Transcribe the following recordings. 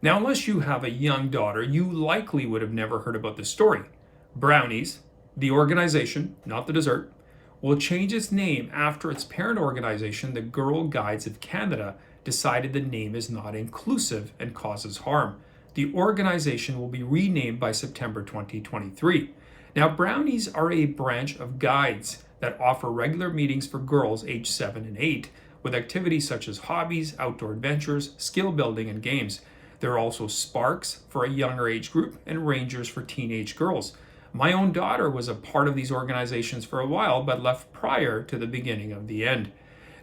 Now, unless you have a young daughter, you likely would have never heard about this story. Brownies, the organization, not the dessert, will change its name after its parent organization, the Girl Guides of Canada, decided the name is not inclusive and causes harm. The organization will be renamed by September 2023. Now, Brownies are a branch of guides that offer regular meetings for girls aged 7 and 8, with activities such as hobbies, outdoor adventures, skill building, and games. There are also Sparks for a younger age group and Rangers for teenage girls. My own daughter was a part of these organizations for a while, but left prior to the beginning of the end.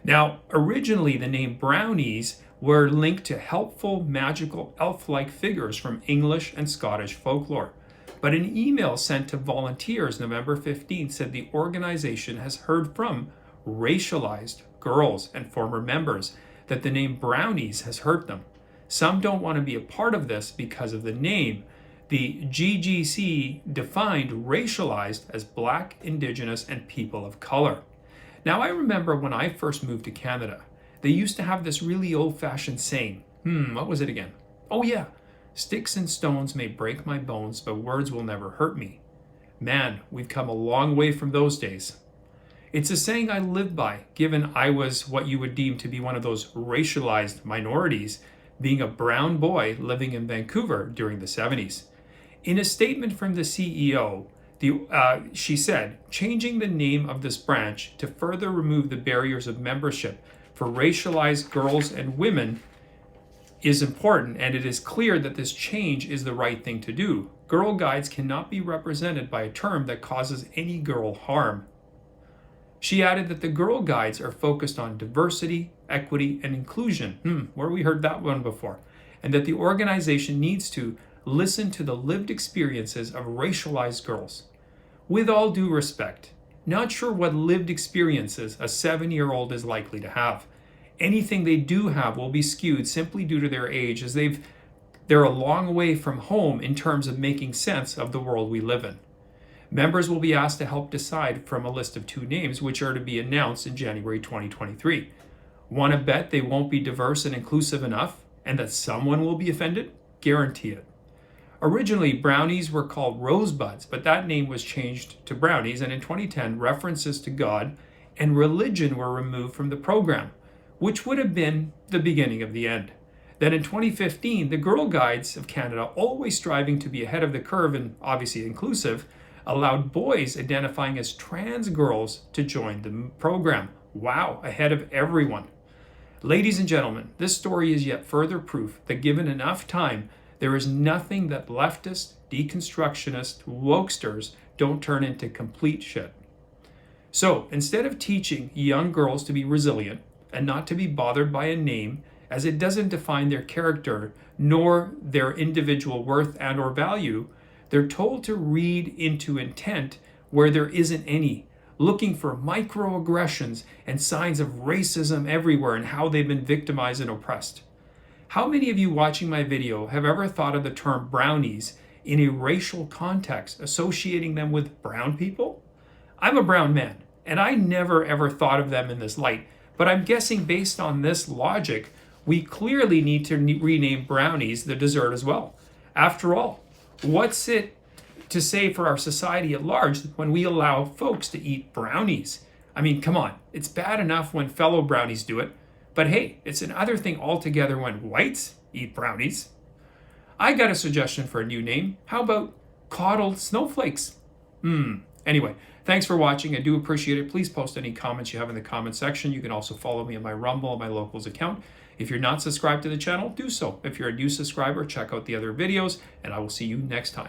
Now, originally the name Brownies were linked to helpful, magical, elf-like figures from English and Scottish folklore. But an email sent to volunteers November 15th said the organization has heard from racialized girls and former members that the name Brownies has hurt them. Some don't want to be a part of this because of the name. The GGC defined racialized as Black, Indigenous, and people of color. Now, I remember when I first moved to Canada, they used to have this really old-fashioned saying. What was it again? Oh yeah, sticks and stones may break my bones, but words will never hurt me. Man, we've come a long way from those days. It's a saying I live by, given I was what you would deem to be one of those racialized minorities, being a brown boy living in Vancouver during the 70s. In a statement from the CEO, she said, changing the name of this branch to further remove the barriers of membership for racialized girls and women is important, and it is clear that this change is the right thing to do. Girl Guides cannot be represented by a term that causes any girl harm. She added that the Girl Guides are focused on diversity, equity, and inclusion. Where we heard that one before. And that the organization needs to listen to the lived experiences of racialized girls. With all due respect, not sure what lived experiences a 7-year-old is likely to have. Anything they do have will be skewed simply due to their age, as they're a long way from home in terms of making sense of the world we live in. Members will be asked to help decide from a list of 2 names, which are to be announced in January 2023. Want to bet they won't be diverse and inclusive enough, and that someone will be offended? Guarantee it. Originally, Brownies were called Rosebuds, but that name was changed to Brownies, and in 2010, references to God and religion were removed from the program, which would have been the beginning of the end. Then in 2015, the Girl Guides of Canada, always striving to be ahead of the curve and obviously inclusive, allowed boys identifying as trans girls to join the program. Wow, ahead of everyone. Ladies and gentlemen, this story is yet further proof that given enough time, there is nothing that leftist, deconstructionist, wokesters don't turn into complete shit. So instead of teaching young girls to be resilient and not to be bothered by a name, as it doesn't define their character nor their individual worth and or value, they're told to read into intent where there isn't any, looking for microaggressions and signs of racism everywhere and how they've been victimized and oppressed. How many of you watching my video have ever thought of the term brownies in a racial context, associating them with brown people? I'm a brown man, and I never ever thought of them in this light, but I'm guessing based on this logic, we clearly need to rename brownies the dessert as well. After all, what's it to say for our society at large when we allow folks to eat brownies? I mean, come on, it's bad enough when fellow brownies do it, but hey, it's another thing altogether when whites eat brownies. I got a suggestion for a new name. How about coddled snowflakes? Anyway, thanks for watching. I do appreciate it. Please post any comments you have in the comment section. You can also follow me on my Rumble and my Locals account. If you're not subscribed to the channel, do so. If you're a new subscriber, check out the other videos, and I will see you next time.